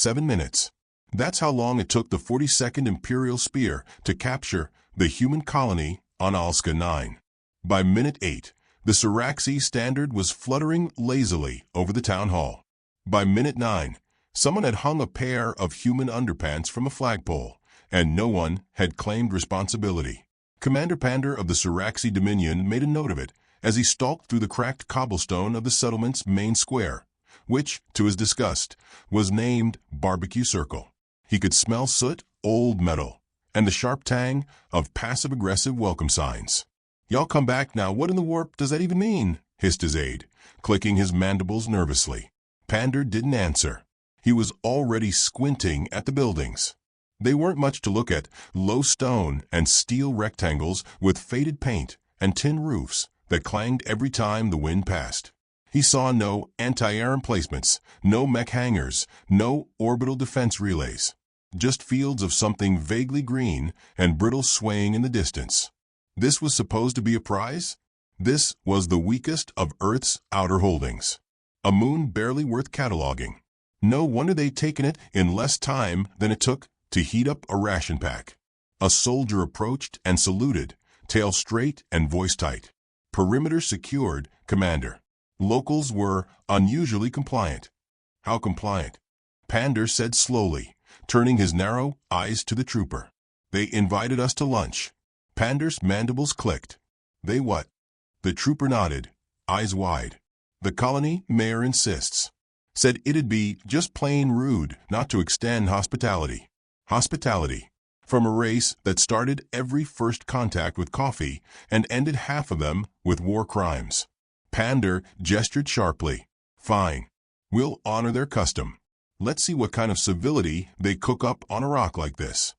7 minutes. That's how long it took the 42nd Imperial Spear to capture the human colony on Alska 9. By minute 8, the Syraxi standard was fluttering lazily over the town hall. By minute 9, someone had hung a pair of human underpants from a flagpole, and no one had claimed responsibility. Commander Pander of the Syraxi Dominion made a note of it as he stalked through the cracked cobblestone of the settlement's main square, which, to his disgust, was named Barbecue Circle. He could smell soot, old metal, and the sharp tang of passive-aggressive welcome signs. "Y'all come back now, what in the warp does that even mean?" hissed his aide, clicking his mandibles nervously. Pander didn't answer. He was already squinting at the buildings. They weren't much to look at, low stone and steel rectangles with faded paint and tin roofs that clanged every time the wind passed. He saw no anti-air emplacements, no mech hangars, no orbital defense relays. Just fields of something vaguely green and brittle swaying in the distance. This was supposed to be a prize? This was the weakest of Earth's outer holdings. A moon barely worth cataloging. No wonder they'd taken it in less time than it took to heat up a ration pack. A soldier approached and saluted, tail straight and voice tight. "Perimeter secured, Commander." Locals were unusually compliant. "How compliant?" Pander said slowly, turning his narrow eyes to the trooper. "They invited us to lunch." Pander's mandibles clicked. "They what?" The trooper nodded, eyes wide. "The colony mayor insists. Said it'd be just plain rude not to extend hospitality." Hospitality. From a race that started every first contact with coffee and ended half of them with war crimes. Pander gestured sharply. "Fine. We'll honor their custom. Let's see what kind of civility they cook up on a rock like this."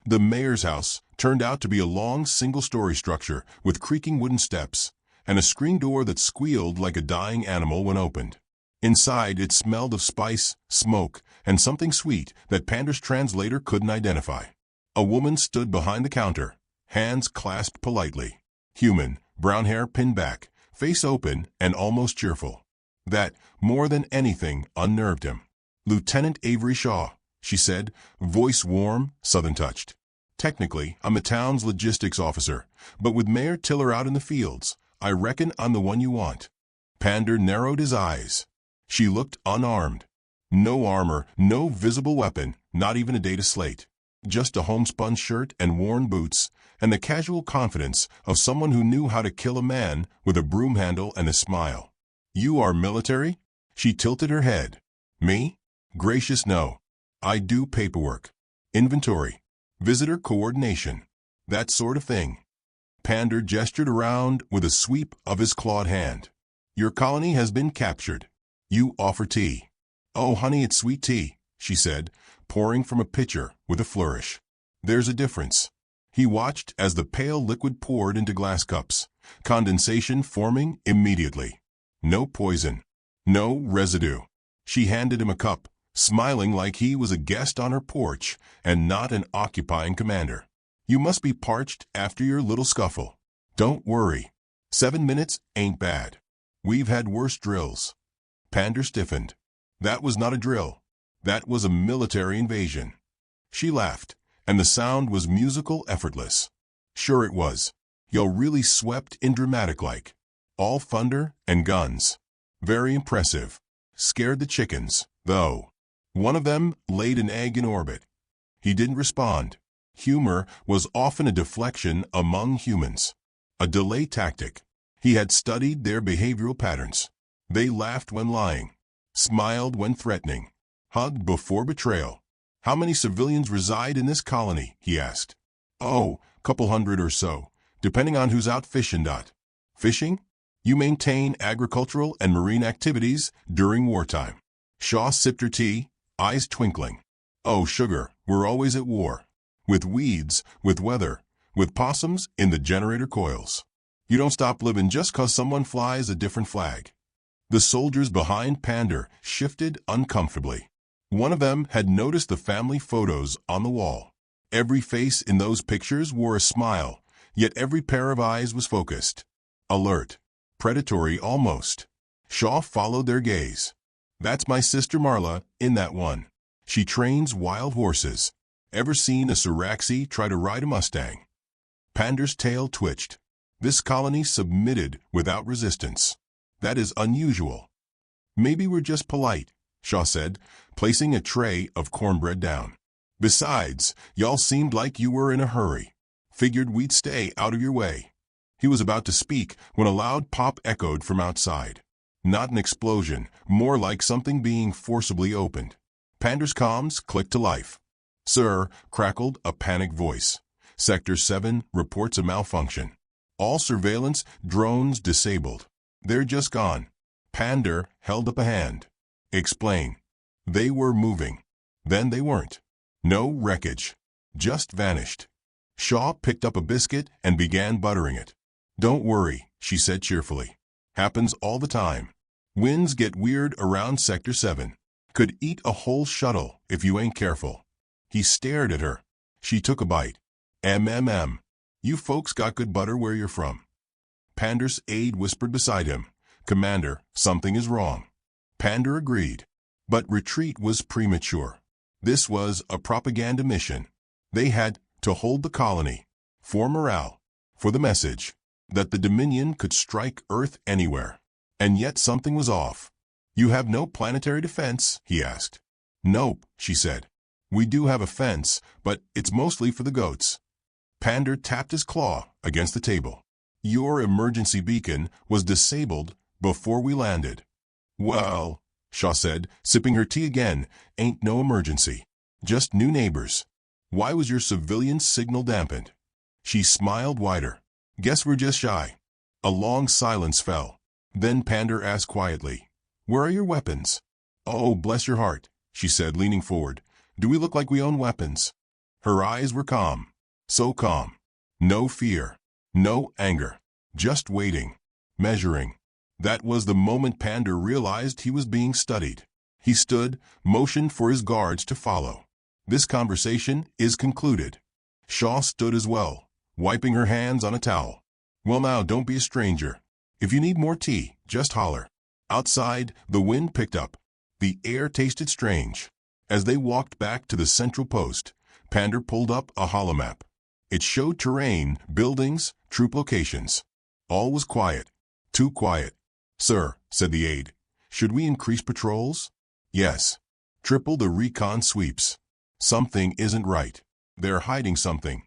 The mayor's house turned out to be a long single-story structure with creaking wooden steps and a screen door that squealed like a dying animal when opened. Inside, it smelled of spice, smoke, and something sweet that Pander's translator couldn't identify. A woman stood behind the counter, hands clasped politely. Human, brown hair pinned back, face open and almost cheerful. That, more than anything, unnerved him. "Lieutenant Avery Shaw," she said, voice warm, southern-touched. "Technically, I'm the town's logistics officer, but with Mayor Tiller out in the fields, I reckon I'm the one you want." Pander narrowed his eyes. She looked unarmed. No armor, no visible weapon, not even a data slate. Just a homespun shirt and worn boots, and the casual confidence of someone who knew how to kill a man with a broom handle and a smile. "You are military?" She tilted her head. "Me? Gracious no. I do paperwork. Inventory. Visitor coordination. That sort of thing." Pander gestured around with a sweep of his clawed hand. "Your colony has been captured. You offer tea." "Oh, honey, it's sweet tea," she said, pouring from a pitcher with a flourish. "There's a difference." He watched as the pale liquid poured into glass cups, condensation forming immediately. No poison. No residue. She handed him a cup, smiling like he was a guest on her porch and not an occupying commander. "You must be parched after your little scuffle. Don't worry. 7 minutes ain't bad. We've had worse drills." Pander stiffened. That was not a drill. That was a military invasion. She laughed, and the sound was musical, effortless. "Sure it was. Y'all really swept in dramatic-like. All thunder and guns. Very impressive. Scared the chickens, though. One of them laid an egg in orbit." He didn't respond. Humor was often a deflection among humans. A delay tactic. He had studied their behavioral patterns. They laughed when lying, smiled when threatening, hugged before betrayal. "How many civilians reside in this colony?" he asked. "Oh, couple hundred or so, depending on who's out fishing. Fishing? You maintain agricultural and marine activities during wartime." Shaw sipped her tea, eyes twinkling. "Oh, sugar, we're always at war. With weeds, with weather, with possums in the generator coils. You don't stop living just 'cause someone flies a different flag." The soldiers behind Pander shifted uncomfortably. One of them had noticed the family photos on the wall. Every face in those pictures wore a smile, yet every pair of eyes was focused. Alert. Predatory almost. Shaw followed their gaze. "That's my sister Marla in that one." She trains wild horses. Ever seen a Siraxi try to ride a Mustang? Pandar's tail twitched. This colony submitted without resistance. That is unusual. Maybe we're just polite, Shaw said, placing a tray of cornbread down. Besides, y'all seemed like you were in a hurry. Figured we'd stay out of your way. He was about to speak when a loud pop echoed from outside. Not an explosion, more like something being forcibly opened. Pandar's comms clicked to life. Sir, crackled a panicked voice. Sector 7 reports a malfunction. All surveillance drones disabled. They're just gone. Pandar held up a hand. Explain. They were moving. Then they weren't. No wreckage. Just vanished. Shaw picked up a biscuit and began buttering it. Don't worry, she said cheerfully. Happens all the time. Winds get weird around Sector 7. Could eat a whole shuttle if you ain't careful. He stared at her. She took a bite. You folks got good butter where you're from. Pandar's aide whispered beside him. Commander, something is wrong. Pandar agreed. But retreat was premature. This was a propaganda mission. They had to hold the colony. For morale. For the message. That the Dominion could strike Earth anywhere. And yet something was off. You have no planetary defense? He asked. Nope, she said. We do have a fence, but it's mostly for the goats. Pandar tapped his claw against the table. Your emergency beacon was disabled before we landed. Well, Shaw said, sipping her tea again, ain't no emergency. Just new neighbors. Why was your civilian signal dampened? She smiled wider. Guess we're just shy. A long silence fell. Then Pandar asked quietly, Where are your weapons? Oh, bless your heart, she said, leaning forward. Do we look like we own weapons? Her eyes were calm. So calm. No fear. No anger. Just waiting. Measuring. That was the moment Pandar realized he was being studied. He stood, motioned for his guards to follow. This conversation is concluded. Shaw stood as well, wiping her hands on a towel. Well now, don't be a stranger. If you need more tea, just holler. Outside, the wind picked up. The air tasted strange. As they walked back to the central post, Pandar pulled up a holomap. It showed terrain, buildings, troop locations. All was quiet. Too quiet. Sir, said the aide, should we increase patrols? Yes. Triple the recon sweeps. Something isn't right. They're hiding something.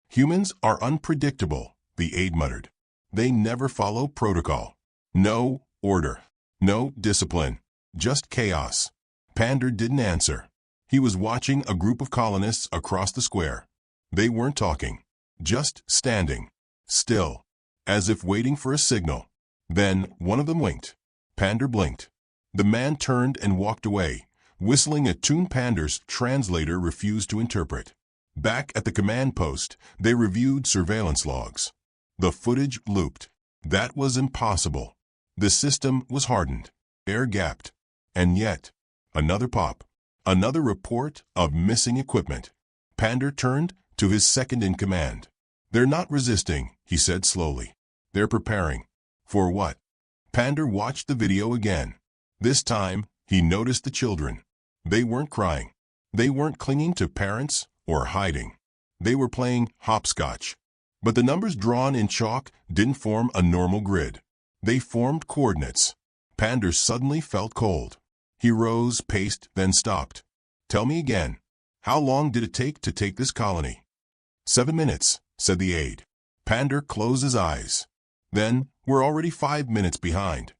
Humans are unpredictable, the aide muttered. They never follow protocol. No order. No discipline. Just chaos. Pandar didn't answer. He was watching a group of colonists across the square. They weren't talking. Just standing. Still. As if waiting for a signal. Then one of them winked. Pandar blinked. The man turned and walked away, whistling a tune Pandar's translator refused to interpret. Back at the command post, they reviewed surveillance logs. The footage looped. That was impossible. The system was hardened. Air-gapped. And yet, another pop. Another report of missing equipment. Pandar turned to his second-in-command. They're not resisting, he said slowly. They're preparing. For what? Pandar watched the video again. This time, he noticed the children. They weren't crying. They weren't clinging to parents or hiding. They were playing hopscotch. But the numbers drawn in chalk didn't form a normal grid. They formed coordinates. Pandar suddenly felt cold. He rose, paced, then stopped. Tell me again. How long did it take to take this colony? 7 minutes, said the aide. Pandar closed his eyes. Then, we're already 5 minutes behind.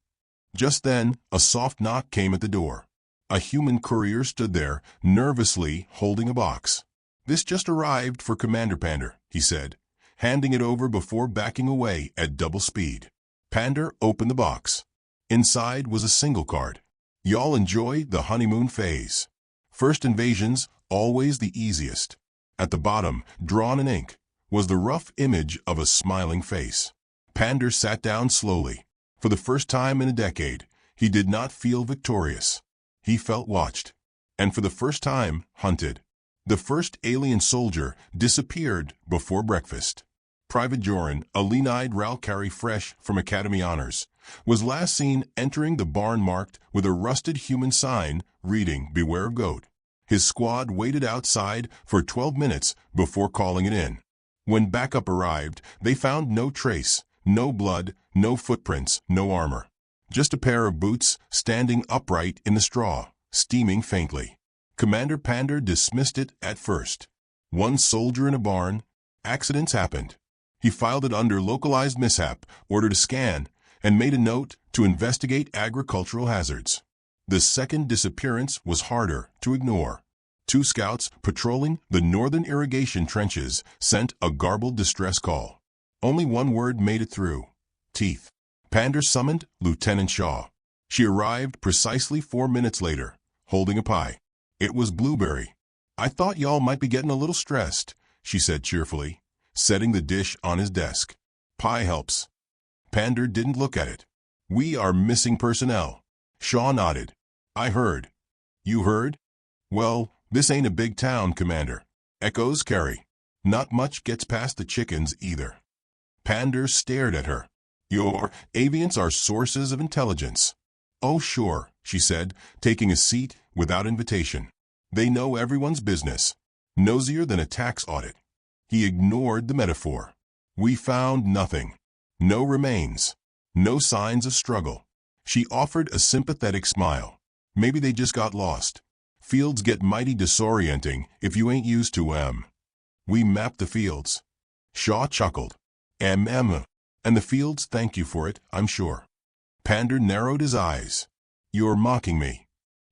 Just then, a soft knock came at the door. A human courier stood there, nervously holding a box. This just arrived for Commander Pandar, he said, handing it over before backing away at double speed. Pandar opened the box. Inside was a single card. Y'all enjoy the honeymoon phase. First invasions, always the easiest. At the bottom, drawn in ink, was the rough image of a smiling face. Pandar sat down slowly. For the first time in a decade, he did not feel victorious. He felt watched. And for the first time, hunted. The first alien soldier disappeared before breakfast. Private Joran, a lean-eyed Ralcari fresh from Academy honors, was last seen entering the barn marked with a rusted human sign reading, Beware of Goat. His squad waited outside for 12 minutes before calling it in. When backup arrived, they found no trace, no blood, no footprints, no armor. Just a pair of boots standing upright in the straw, steaming faintly. Commander Pander dismissed it at first. One soldier in a barn. Accidents happened. He filed it under localized mishap, ordered a scan, and made a note to investigate agricultural hazards. The second disappearance was harder to ignore. 2 scouts patrolling the northern irrigation trenches sent a garbled distress call. Only one word made it through. Teeth. Pander summoned Lieutenant Shaw. She arrived precisely 4 minutes later, holding a pie. It was blueberry. "I thought y'all might be getting a little stressed," she said cheerfully, setting the dish on his desk. "Pie helps." Pander didn't look at it. "We are missing personnel." Shaw nodded. "I heard." "You heard?" "Well, this ain't a big town, Commander." Echoes carry. Not much gets past the chickens either. Pander stared at her. "Your avians are sources of intelligence." "Oh, sure," she said, taking a seat without invitation. "They know everyone's business. Nosier than a tax audit." He ignored the metaphor. "We found nothing. No remains. No signs of struggle." She offered a sympathetic smile. "Maybe they just got lost. Fields get mighty disorienting if you ain't used to 'em." "We mapped the fields." Shaw chuckled. And the fields thank you for it, I'm sure." Pander narrowed his eyes. "You're mocking me."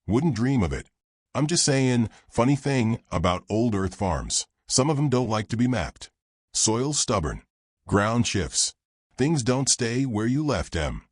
"Wouldn't dream of it. I'm just saying, funny thing about old Earth farms. Some of 'em don't like to be mapped. Soil's stubborn. Ground shifts. Things don't stay where you left 'em."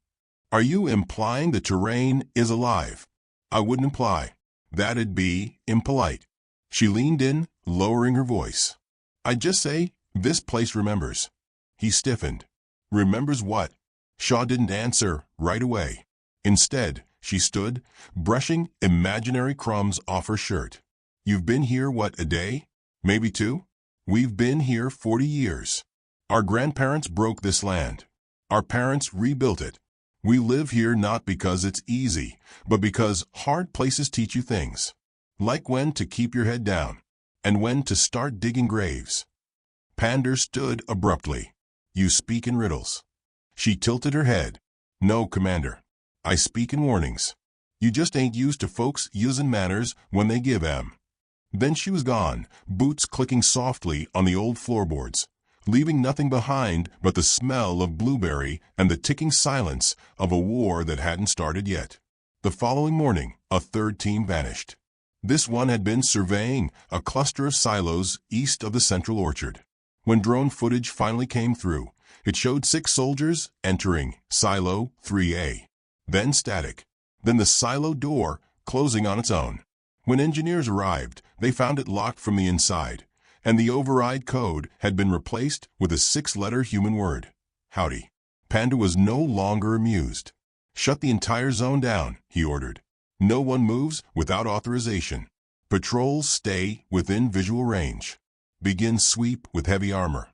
"Are you implying the terrain is alive?" "I wouldn't imply. That'd be impolite." She leaned in, lowering her voice. "I'd just say, this place remembers." He stiffened. "Remembers what?" Shaw didn't answer right away. Instead, she stood, brushing imaginary crumbs off her shirt. "You've been here, what, a day? Maybe 2? We've been here 40 years. Our grandparents broke this land. Our parents rebuilt it. We live here not because it's easy, but because hard places teach you things. Like when to keep your head down, and when to start digging graves." Pander stood abruptly. "You speak in riddles." She tilted her head. "No, Commander. I speak in warnings. You just ain't used to folks usin' manners when they give 'em." Then she was gone, boots clicking softly on the old floorboards, leaving nothing behind but the smell of blueberry and the ticking silence of a war that hadn't started yet. The following morning, a third team vanished. This one had been surveying a cluster of silos east of the central orchard. When drone footage finally came through, it showed 6 soldiers entering Silo 3A. Then static. Then the silo door closing on its own. When engineers arrived, they found it locked from the inside, and the override code had been replaced with a 6-letter human word. Howdy. Panda was no longer amused. "Shut the entire zone down," he ordered. "No one moves without authorization. Patrols stay within visual range. Begin sweep with heavy armor."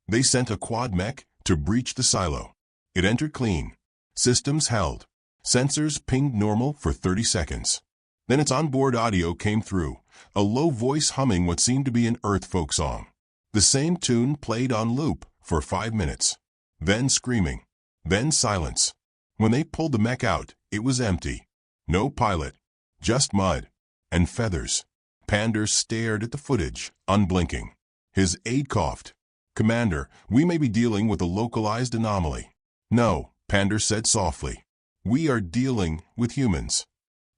They sent a quad mech to breach the silo. It entered clean. Systems held. Sensors pinged normal for 30 seconds. Then its onboard audio came through, a low voice humming what seemed to be an Earth folk song. The same tune played on loop for 5 minutes. Then screaming. Then silence. When they pulled the mech out, it was empty. No pilot. Just mud. And feathers. Pander stared at the footage, unblinking. His aide coughed. "Commander, we may be dealing with a localized anomaly." "No," Pander said softly. "We are dealing with humans."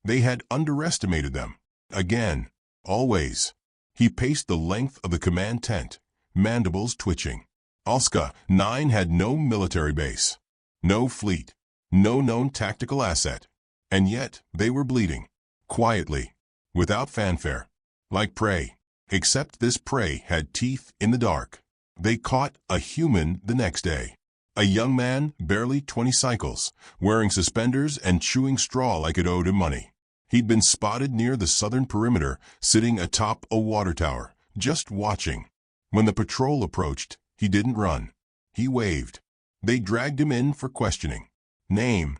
They had underestimated them. Again. Always. He paced the length of the command tent, mandibles twitching. Alska 9 had no military base. No fleet. No known tactical asset. And yet, they were bleeding. Quietly. Without fanfare. Like prey. Except this prey had teeth in the dark. They caught a human the next day. A young man, barely 20 cycles, wearing suspenders and chewing straw like it owed him money. He'd been spotted near the southern perimeter, sitting atop a water tower, just watching. When the patrol approached, he didn't run. He waved. They dragged him in for questioning. "Name?"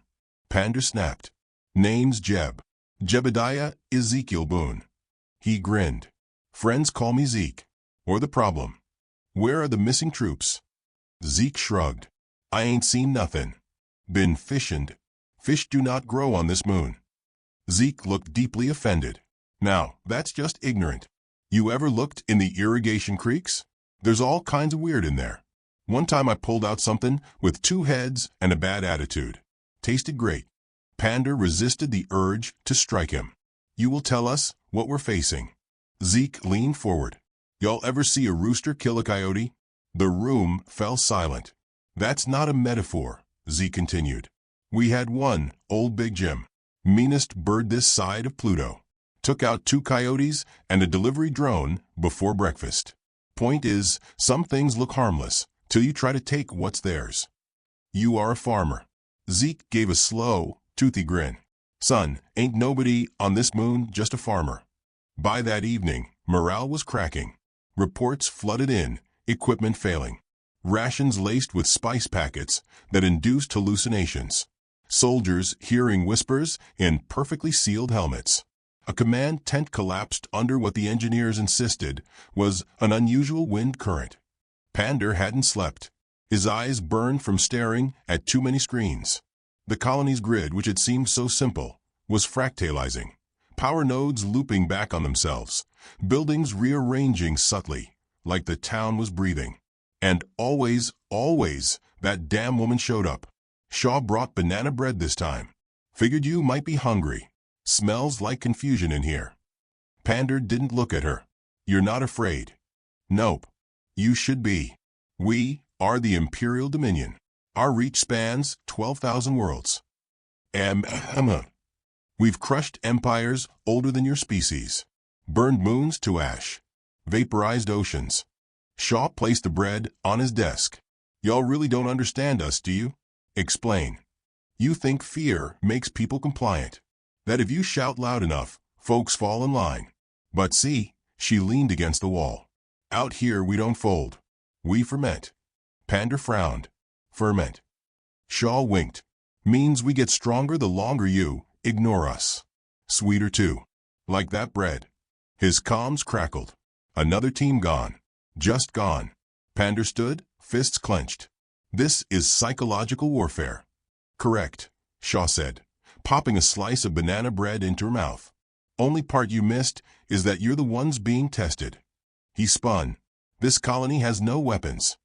Pander snapped. "Name's Jeb. Jebediah Ezekiel Boone." He grinned. Friends call me Zeke. Or the problem. Where are the missing troops? Zeke shrugged. I ain't seen nothing. Been fishin'. Fish do not grow on this moon. Zeke looked deeply offended. Now, that's just ignorant. You ever looked in the irrigation creeks? There's all kinds of weird in there. One time I pulled out something with 2 heads and a bad attitude. Tasted great. Pander resisted the urge to strike him. You will tell us what we're facing. Zeke leaned forward. Y'all ever see a rooster kill a coyote? The room fell silent. That's not a metaphor, Zeke continued. We had one, old Big Jim, meanest bird this side of Pluto. Took out 2 coyotes and a delivery drone before breakfast. Point is, some things look harmless till you try to take what's theirs. You are a farmer. Zeke gave a slow, toothy grin. Son, ain't nobody on this moon just a farmer. By that evening, morale was cracking. Reports flooded in, equipment failing. Rations laced with spice packets that induced hallucinations. Soldiers hearing whispers in perfectly sealed helmets. A command tent collapsed under what the engineers insisted was an unusual wind current. Pander hadn't slept. His eyes burned from staring at too many screens. The colony's grid, which had seemed so simple, was fractalizing. Power nodes looping back on themselves. Buildings rearranging subtly, like the town was breathing. And always, that damn woman showed up. Shaw brought banana bread this time. Figured you might be hungry. Smells like confusion in here. Pander didn't look at her. You're not afraid. Nope. You should be. We are the Imperial Dominion. Our reach spans 12,000 worlds. We've crushed empires older than your species. Burned moons to ash. Vaporized oceans. Shaw placed the bread on his desk. Y'all really don't understand us, do you? Explain. You think fear makes people compliant. That if you shout loud enough, folks fall in line. But see, she leaned against the wall. Out here we don't fold. We ferment. Pander frowned. Ferment. Shaw winked. Means we get stronger the longer you ignore us. Sweeter too. Like that bread. His comms crackled. Another team gone. Just gone. Pander stood, fists clenched. This is psychological warfare. Correct, Shaw said, popping a slice of banana bread into her mouth. Only part you missed is that you're the ones being tested. He spun. This colony has no weapons.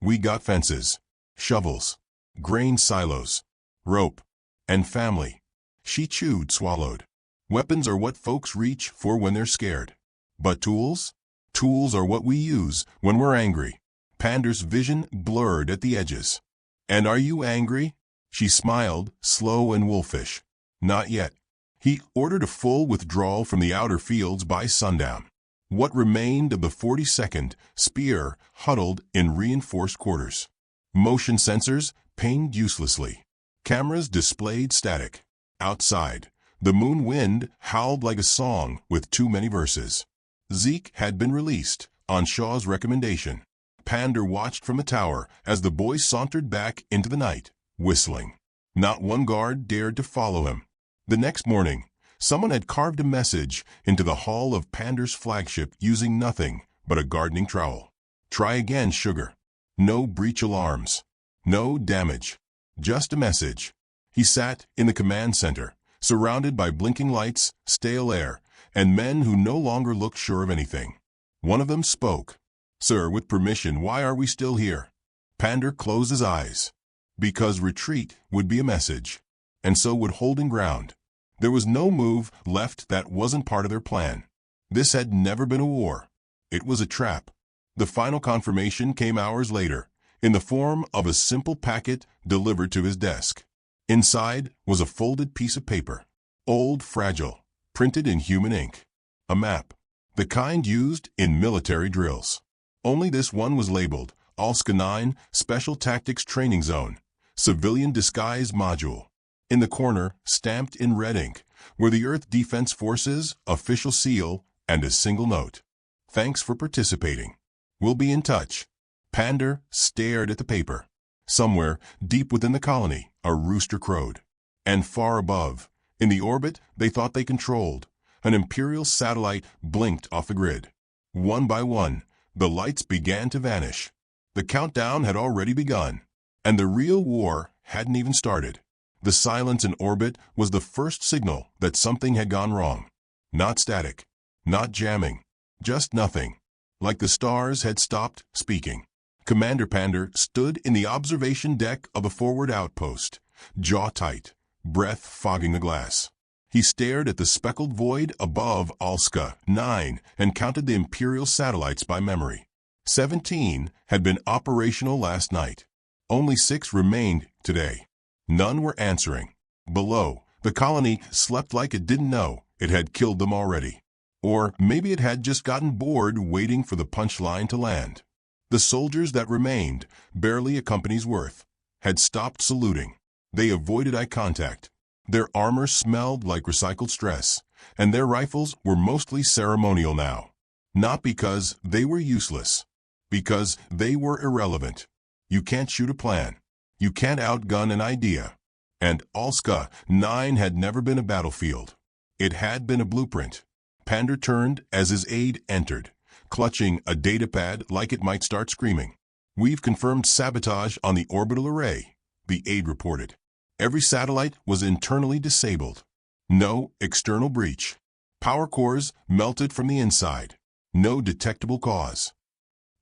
We got fences, shovels, grain silos, rope, and family. She chewed, swallowed. Weapons are what folks reach for when they're scared. But tools? Tools are what we use when we're angry. Pander's vision blurred at the edges. And are you angry? She smiled, slow and wolfish. Not yet. He ordered a full withdrawal from the outer fields by sundown. What remained of the 42nd Spear huddled in reinforced quarters. Motion sensors pinged uselessly. Cameras displayed static. Outside, the moon wind howled like a song with too many verses. Zeke had been released, on Shaw's recommendation. Pander watched from the tower as the boy sauntered back into the night, whistling. Not one guard dared to follow him. The next morning, someone had carved a message into the hull of Pander's flagship using nothing but a gardening trowel. Try again, sugar. No breach alarms. No damage. Just a message. He sat in the command center, surrounded by blinking lights, stale air, and men who no longer looked sure of anything. One of them spoke. Sir, with permission, why are we still here? Pander closed his eyes. Because retreat would be a message, and so would holding ground. There was no move left that wasn't part of their plan. This had never been a war. It was a trap. The final confirmation came hours later, in the form of a simple packet delivered to his desk. Inside was a folded piece of paper. Old, fragile, printed in human ink. A map. The kind used in military drills. Only this one was labeled, Alska 9, Special Tactics Training Zone, Civilian Disguise Module. In the corner, stamped in red ink, were the Earth Defense Forces official seal and a single note. Thanks for participating. We'll be in touch. Pander stared at the paper. Somewhere, deep within the colony, a rooster crowed. And far above, in the orbit they thought they controlled, An Imperial satellite blinked off the grid. One by one, the lights began to vanish. The countdown had already begun, and the real war hadn't even started. The silence in orbit was the first signal that something had gone wrong. Not static, not jamming, just nothing. Like the stars had stopped speaking. Commander Pander stood in the observation deck of a forward outpost, jaw tight, breath fogging the glass. He stared at the speckled void above Alska 9 and counted the Imperial satellites by memory. 17 had been operational last night. Only 6 remained today. None were answering. Below, the colony slept like it didn't know it had killed them already. Or maybe it had just gotten bored waiting for the punchline to land. The soldiers that remained, barely a company's worth, had stopped saluting. They avoided eye contact. Their armor smelled like recycled stress, and their rifles were mostly ceremonial now. Not because they were useless, because they were irrelevant. You can't shoot a plan. You can't outgun an idea. And Alska 9 had never been a battlefield. It had been a blueprint. Pander turned as his aide entered, clutching a datapad like it might start screaming. "We've confirmed sabotage on the orbital array," the aide reported. Every satellite was internally disabled. No external breach. Power cores melted from the inside. No detectable cause.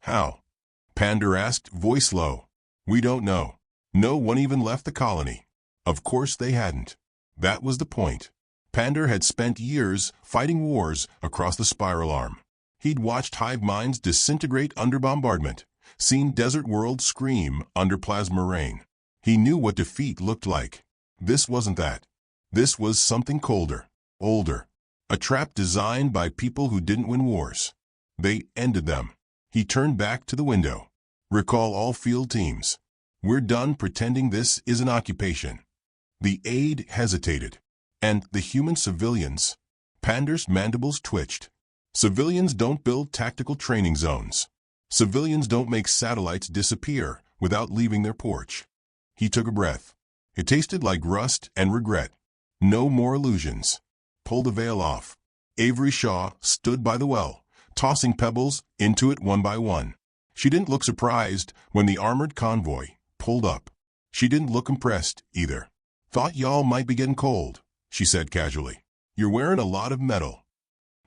"How?" Pander asked, voice low. "We don't know. No one even left the colony." Of course they hadn't. That was the point. Pander had spent years fighting wars across the spiral arm. He'd watched hive minds disintegrate under bombardment, seen desert worlds scream under plasma rain. He knew what defeat looked like. This wasn't that. This was something colder, older. A trap designed by people who didn't win wars. They ended them. He turned back to the window. "Recall all field teams. We're done pretending this is an occupation." The aide hesitated. "And the human civilians?" Pander's mandibles twitched. "Civilians don't build tactical training zones. Civilians don't make satellites disappear without leaving their porch." He took a breath. It tasted like rust and regret. No more illusions. Pull the veil off. Avery Shaw stood by the well, tossing pebbles into it one by one. She didn't look surprised when the armored convoy pulled up. She didn't look impressed, either. "Thought y'all might be getting cold," she said casually. "You're wearing a lot of metal."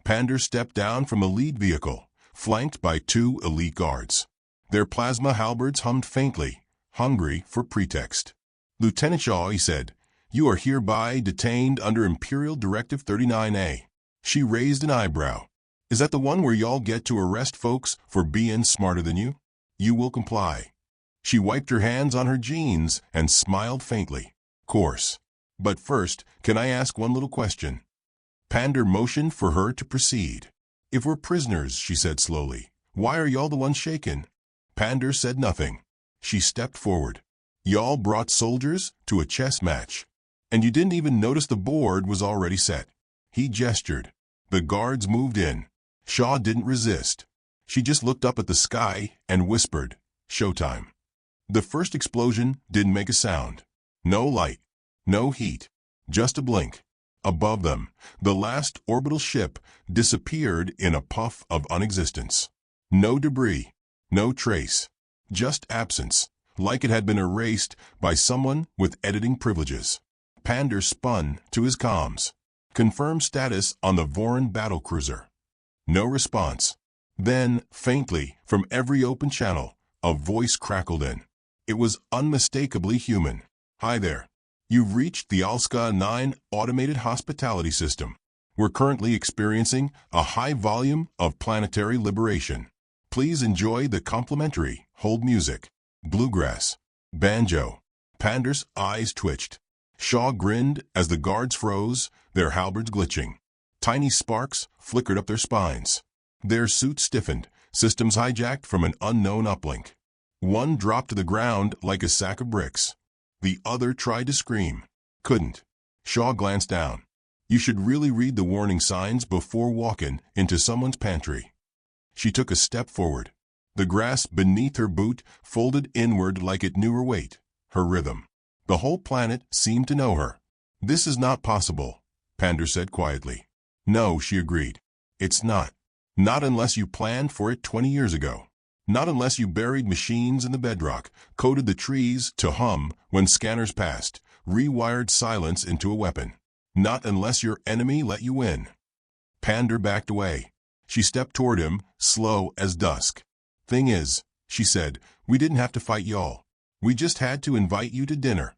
Pander stepped down from the lead vehicle, flanked by 2 elite guards. Their plasma halberds hummed faintly, hungry for pretext. "Lieutenant Shaw," he said, "you are hereby detained under Imperial Directive 39A. She raised an eyebrow. "Is that the one where y'all get to arrest folks for being smarter than you?" "You will comply." She wiped her hands on her jeans and smiled faintly. "Course. But first, can I ask one little question?" Pander motioned for her to proceed. "If we're prisoners," she said slowly, "why are y'all the ones shaken?" Pander said nothing. She stepped forward. "Y'all brought soldiers to a chess match. And you didn't even notice the board was already set." He gestured. The guards moved in. Shaw didn't resist. She just looked up at the sky and whispered, "Showtime." The first explosion didn't make a sound. No light. No heat. Just a blink. Above them, the last orbital ship disappeared in a puff of unexistence. No debris. No trace. Just absence, like it had been erased by someone with editing privileges. Pander spun to his comms. "Confirm status on the Voron battlecruiser." No response. Then, faintly, from every open channel, a voice crackled in. It was unmistakably human. "Hi there. You've reached the Alska 9 automated hospitality system. We're currently experiencing a high volume of planetary liberation. Please enjoy the complimentary hold music, bluegrass, banjo." Pander's eyes twitched. Shaw grinned as the guards froze, their halberds glitching. Tiny sparks flickered up their spines. Their suits stiffened, systems hijacked from an unknown uplink. One dropped to the ground like a sack of bricks. The other tried to scream. Couldn't. Shaw glanced down. "You should really read the warning signs before walking into someone's pantry." She took a step forward. The grass beneath her boot folded inward like it knew her weight, her rhythm. The whole planet seemed to know her. "This is not possible," Pander said quietly. No, she agreed. It's not. Not unless you planned for it 20 years ago. Not unless you buried machines in the bedrock, coded the trees to hum when scanners passed, rewired silence into a weapon. Not unless your enemy let you in. Pander backed away. She stepped toward him, slow as dusk. Thing is, she said, we didn't have to fight y'all. We just had to invite you to dinner.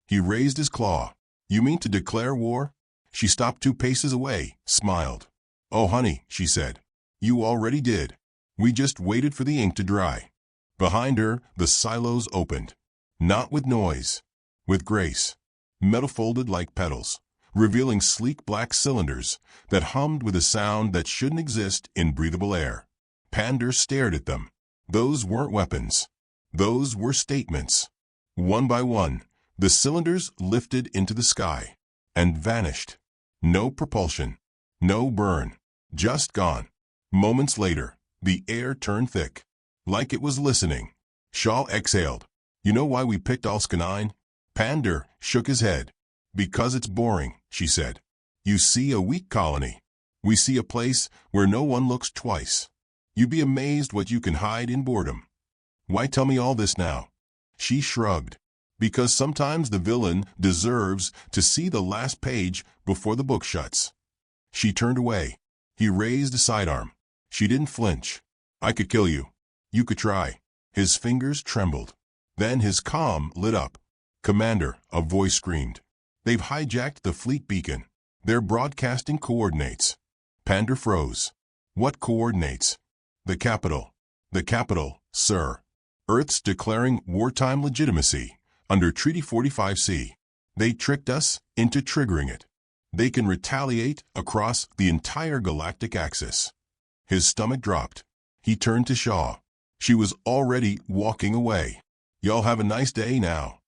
He raised his claw. You mean to declare war? She stopped 2 paces away, smiled. Oh, honey, she said. You already did. We just waited for the ink to dry. Behind her, the silos opened. Not with noise. With grace. Metal folded like petals, revealing sleek black cylinders that hummed with a sound that shouldn't exist in breathable air. Pander stared at them. Those weren't weapons. Those were statements. One by one, the cylinders lifted into the sky and vanished. No propulsion. No burn. Just gone. Moments later, the air turned thick, like it was listening. Shaw exhaled. You know why we picked Alska 9? Pander shook his head. Because it's boring, she said. You see a weak colony. We see a place where no one looks twice. You'd be amazed what you can hide in boredom. Why tell me all this now? She shrugged. Because sometimes the villain deserves to see the last page before the book shuts. She turned away. He raised a sidearm. She didn't flinch. I could kill you. You could try. His fingers trembled. Then his calm lit up. Commander, a voice screamed. They've hijacked the fleet beacon. They're broadcasting coordinates. Pander froze. What coordinates? The capital. The capital, sir. Earth's declaring wartime legitimacy under Treaty 45C. They tricked us into triggering it. They can retaliate across the entire galactic axis. His stomach dropped. He turned to Shaw. She was already walking away. Y'all have a nice day now.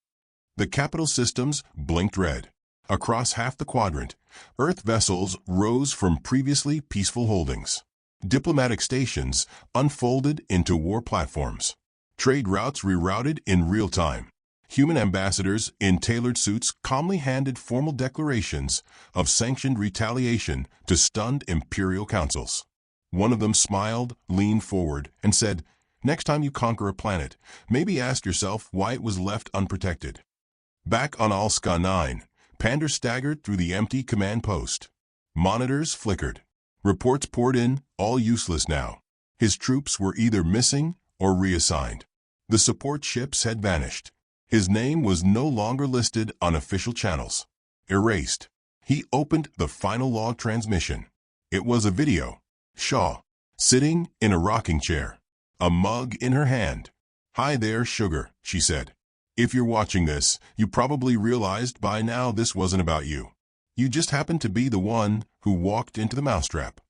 The capital systems blinked red. Across half the quadrant, Earth vessels rose from previously peaceful holdings. Diplomatic stations unfolded into war platforms. Trade routes rerouted in real time. Human ambassadors in tailored suits calmly handed formal declarations of sanctioned retaliation to stunned imperial councils. One of them smiled, leaned forward, and said, Next time you conquer a planet, maybe ask yourself why it was left unprotected. Back on Alska 9, Pander staggered through the empty command post. Monitors flickered. Reports poured in, all useless now. His troops were either missing or reassigned. The support ships had vanished. His name was no longer listed on official channels. Erased. He opened the final log transmission. It was a video. Shaw, sitting in a rocking chair, a mug in her hand. Hi there, sugar, she said. If you're watching this, you probably realized by now this wasn't about you. You just happened to be the one who walked into the mousetrap.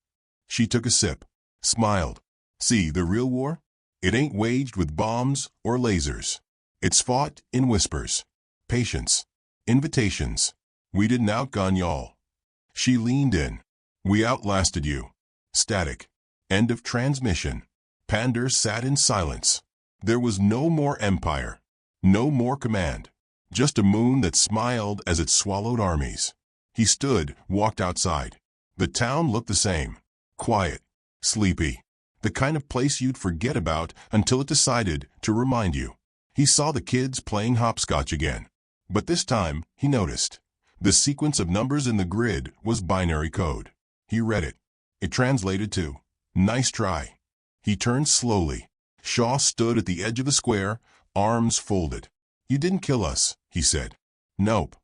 She took a sip, smiled. See, the real war? It ain't waged with bombs or lasers. It's fought in whispers, patience, invitations. We didn't outgun y'all. She leaned in. We outlasted you. Static. End of transmission. Pander sat in silence. There was no more empire. No more command. Just a moon that smiled as it swallowed armies. He stood, walked outside. The town looked the same. Quiet. Sleepy. The kind of place you'd forget about until it decided to remind you. He saw the kids playing hopscotch again. But this time, he noticed. The sequence of numbers in the grid was binary code. He read it. It translated to, Nice try. He turned slowly. Shaw stood at the edge of the square, arms folded. You didn't kill us, he said. Nope.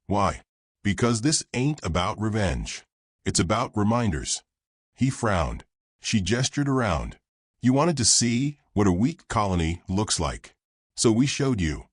Why? Because this ain't about revenge. It's about reminders. He frowned. She gestured around. You wanted to see what a weak colony looks like. So we showed you.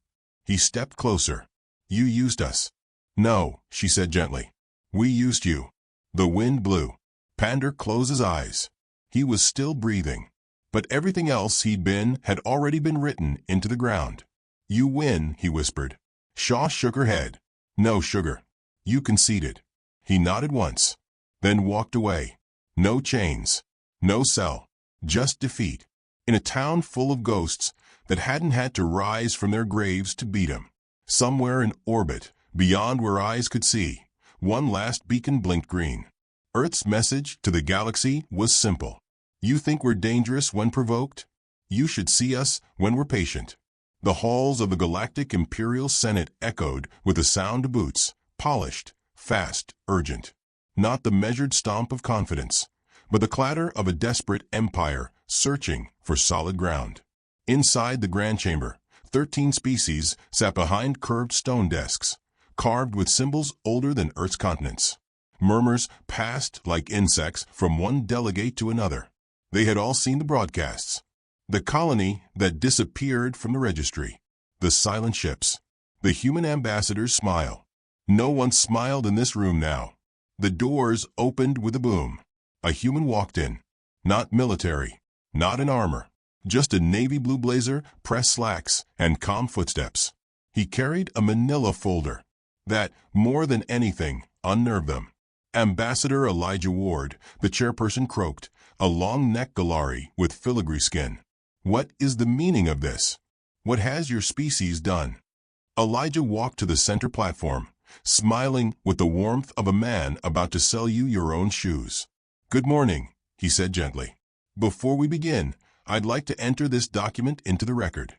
He stepped closer. You used us. No, she said gently. We used you. The wind blew. Pander closed his eyes. He was still breathing. But everything else he'd been had already been written into the ground. You win, he whispered. Shaw shook her head. No, sugar. You conceded. He nodded once. Then walked away. No chains. No cell. Just defeat. In a town full of ghosts that hadn't had to rise from their graves to beat him. Somewhere in orbit, beyond where eyes could see, one last beacon blinked green. Earth's message to the galaxy was simple. You think we're dangerous when provoked? You should see us when we're patient. The halls of the Galactic Imperial Senate echoed with the sound of boots, polished, fast, urgent. Not the measured stomp of confidence, but the clatter of a desperate empire searching for solid ground. Inside the Grand Chamber, 13 species sat behind curved stone desks, carved with symbols older than Earth's continents. Murmurs passed like insects from one delegate to another. They had all seen the broadcasts. The colony that disappeared from the registry. The silent ships. The human ambassador's smile. No one smiled in this room now. The doors opened with a boom. A human walked in. Not military. Not in armor. Just a navy blue blazer, pressed slacks, and calm footsteps. He carried a manila folder. That, more than anything, unnerved them. Ambassador Elijah Ward, the chairperson, croaked, a long-necked Galari with filigree skin. What is the meaning of this? What has your species done? Elijah walked to the center platform, smiling with the warmth of a man about to sell you your own shoes. Good morning, he said gently. Before we begin, I'd like to enter this document into the record.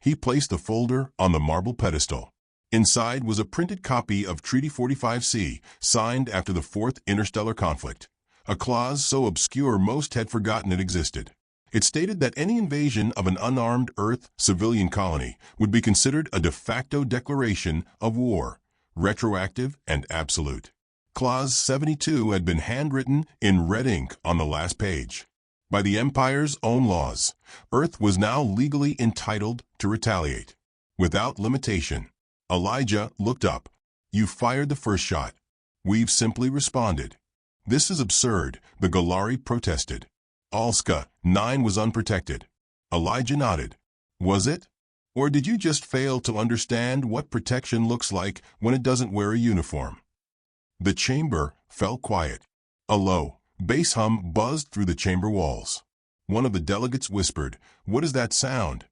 He placed the folder on the marble pedestal. Inside was a printed copy of Treaty 45C, signed after the Fourth Interstellar Conflict, a clause so obscure most had forgotten it existed. It stated that any invasion of an unarmed Earth civilian colony would be considered a de facto declaration of war, retroactive and absolute. Clause 72 had been handwritten in red ink on the last page. By the Empire's own laws, Earth was now legally entitled to retaliate. Without limitation. Elijah looked up. You fired the first shot. We've simply responded. This is absurd, the Galari protested. Alska 9 was unprotected. Elijah nodded. Was it? Or did you just fail to understand what protection looks like when it doesn't wear a uniform? The chamber fell quiet. A low, bass hum buzzed through the chamber walls. One of the delegates whispered, "What is that sound?"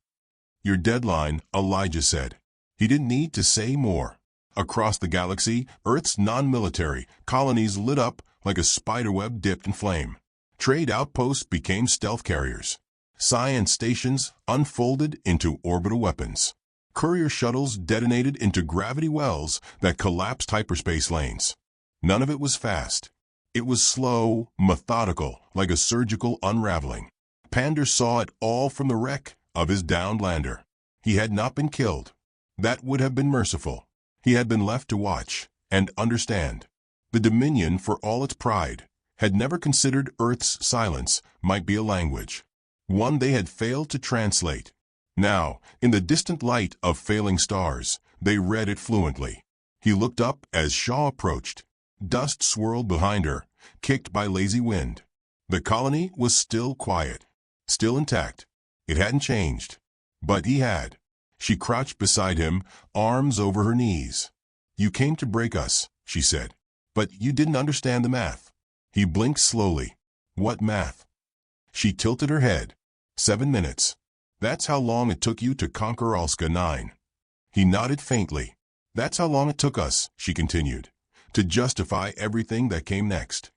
Your deadline, Elijah said. He didn't need to say more. Across the galaxy, Earth's non-military colonies lit up like a spiderweb dipped in flame. Trade outposts became stealth carriers. Science stations unfolded into orbital weapons. Courier shuttles detonated into gravity wells that collapsed hyperspace lanes. None of it was fast. It was slow, methodical, like a surgical unraveling. Pander saw it all from the wreck of his downed lander. He had not been killed. That would have been merciful. He had been left to watch and understand. The Dominion, for all its pride, had never considered Earth's silence might be a language, one they had failed to translate. Now, in the distant light of failing stars, they read it fluently. He looked up as Shaw approached. Dust swirled behind her, kicked by lazy wind. The colony was still quiet, still intact. It hadn't changed. But he had. She crouched beside him, arms over her knees. You came to break us, she said. But you didn't understand the math. He blinked slowly. What math? She tilted her head. 7 minutes. That's how long it took you to conquer Alska 9. He nodded faintly. That's how long it took us, she continued, to justify everything that came next.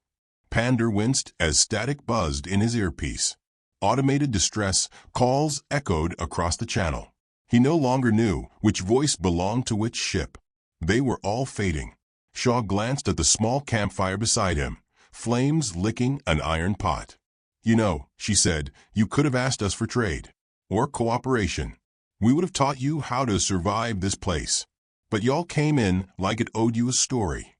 Pander winced as static buzzed in his earpiece. Automated distress calls echoed across the channel. He no longer knew which voice belonged to which ship. They were all fading. Shaw glanced at the small campfire beside him, flames licking an iron pot. You know, she said, you could have asked us for trade. Or cooperation. We would have taught you how to survive this place. But y'all came in like it owed you a story.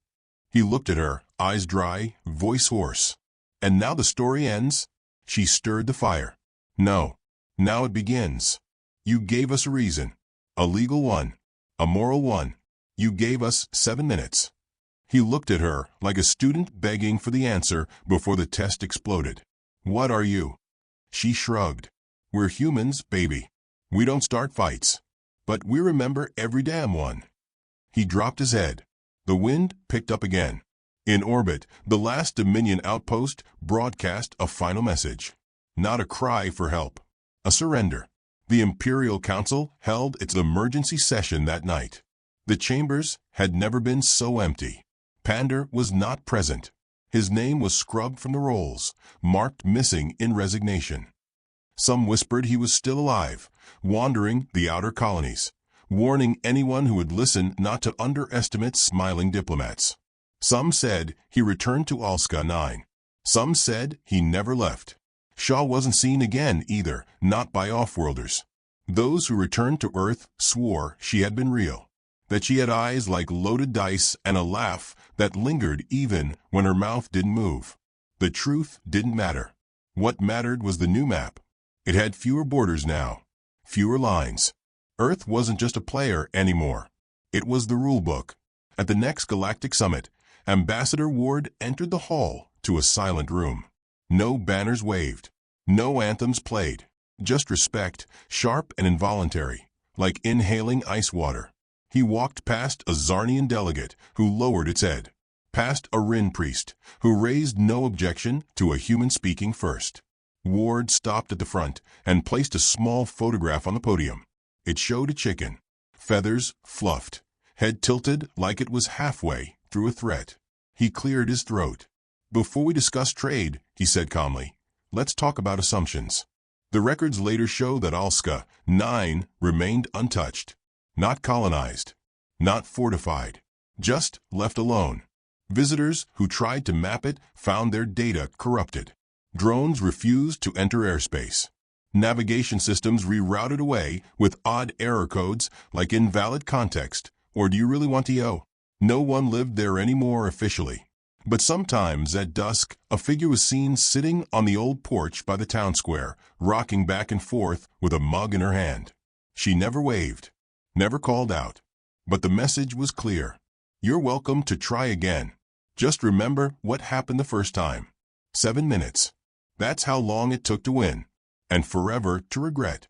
He looked at her, eyes dry, voice hoarse. And now the story ends? She stirred the fire. No. Now it begins. You gave us a reason. A legal one. A moral one. You gave us 7 minutes. He looked at her like a student begging for the answer before the test exploded. What are you? She shrugged. We're humans, baby. We don't start fights. But we remember every damn one. He dropped his head. The wind picked up again. In orbit, the last Dominion outpost broadcast a final message. Not a cry for help. A surrender. The Imperial Council held its emergency session that night. The chambers had never been so empty. Pander was not present. His name was scrubbed from the rolls, marked missing in resignation. Some whispered he was still alive, wandering the outer colonies, warning anyone who would listen not to underestimate smiling diplomats. Some said he returned to Alska 9. Some said he never left. Shaw wasn't seen again either, not by off-worlders. Those who returned to Earth swore she had been real, that she had eyes like loaded dice and a laugh that lingered even when her mouth didn't move. The truth didn't matter. What mattered was the new map. It had fewer borders now, fewer lines. Earth wasn't just a player anymore. It was the rulebook. At the next galactic summit, Ambassador Ward entered the hall to a silent room. No banners waved. No anthems played. Just respect, sharp and involuntary, like inhaling ice water. He walked past a Zarnian delegate who lowered its head, past a Rin priest who raised no objection to a human speaking first. Ward stopped at the front and placed a small photograph on the podium. It showed a chicken, feathers fluffed, head tilted like it was halfway through a threat. He cleared his throat. "Before we discuss trade," he said calmly, "let's talk about assumptions." The records later show that Alska 9 remained untouched, not colonized, not fortified, just left alone. Visitors who tried to map it found their data corrupted. Drones refused to enter airspace. Navigation systems rerouted away with odd error codes like invalid context or "do you really want to go?" No one lived there anymore officially. But sometimes at dusk, a figure was seen sitting on the old porch by the town square, rocking back and forth with a mug in her hand. She never waved, never called out. But the message was clear. You're welcome to try again. Just remember what happened the first time. 7 minutes. That's how long it took to win, and forever to regret.